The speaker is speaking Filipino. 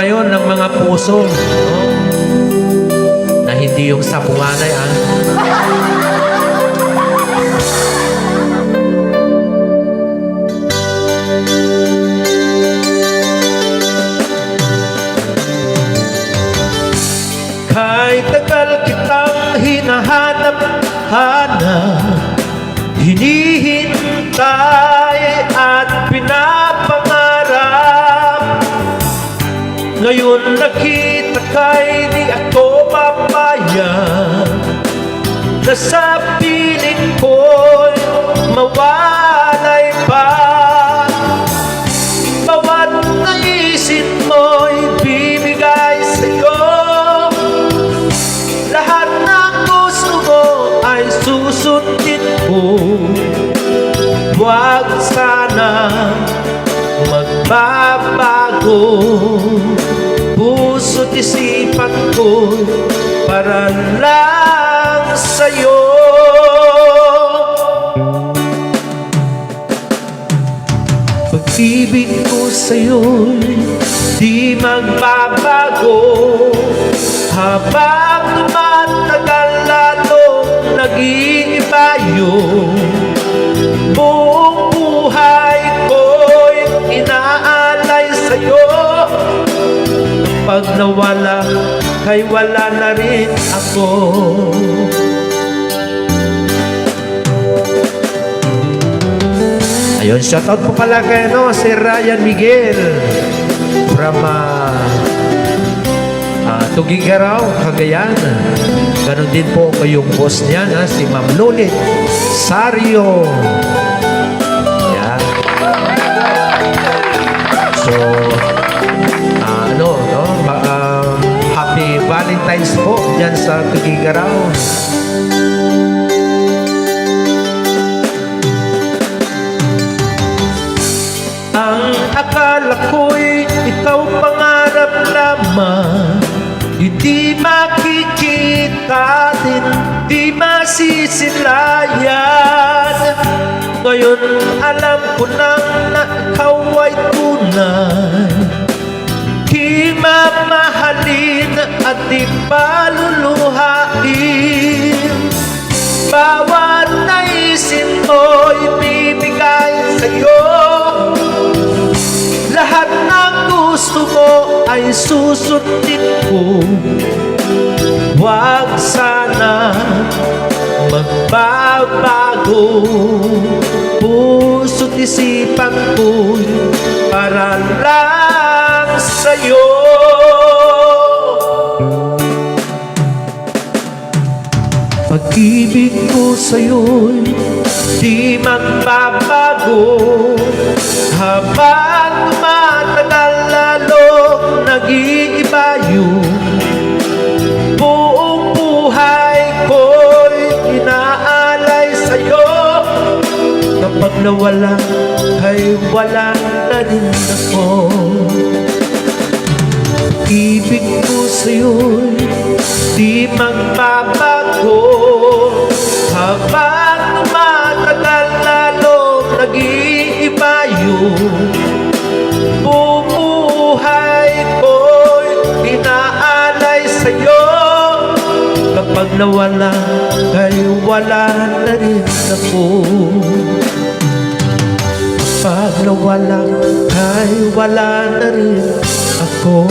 ngayon ng mga puso, no? Na hindi yung sapunganay, Kahit tagal kitang hinahanap, hinihintay at pinapangarap, ngayon nakita kay di ako papayag na sa piling ko'y mawalay pa. Bawat naisip mo'y bibigay sa'yo, lahat ng gusto mo ay susundin ko. Huwag sana magbabago, puso't isipan ko para lang sa'yo. Pag-ibig ko sa'yo'y di magbabago, habang tumatagal lalong nag-iiba yun. Buong buhay ko'y inaalay sa'yo, kapag nawala kay wala na rin ako. Ayun, shoutout po pala kay si Ryan Miguel from Tugigaraw, Cagayan. Ganon din po kayong boss niya, si Ma'am Lulit Sario. Yan. So, happy Valentine's po dyan sa Tugigaraw. Ang akala ko'y ikaw pangarap lamang, hindi makikita din, di masisilayan. Ngayon alam ko nang na ikaw ay tunay, di mamahalin at di paluluhain. Bawat naisip mo'y bibigay sa'yo, lahat ng gusto mo ay susundin ko. Huwag sana magbabago, puso't isipan ko para lang sa'yo. Pag-ibig ko sa'yo'y di magbabago, habang tumatagal lalong nag-iiba yun. Buong buhay ko'y inaalay sa'yo, kapag nawala ay wala na rin ako. Ibig ko sa'yo'y di magbabago, habang tumatagal lalong nag-iiba yun. Bumuhay ko'y inaalay sa'yo, kapag nawala ay wala na rin ako. Kapag nawala ay wala na rin ako.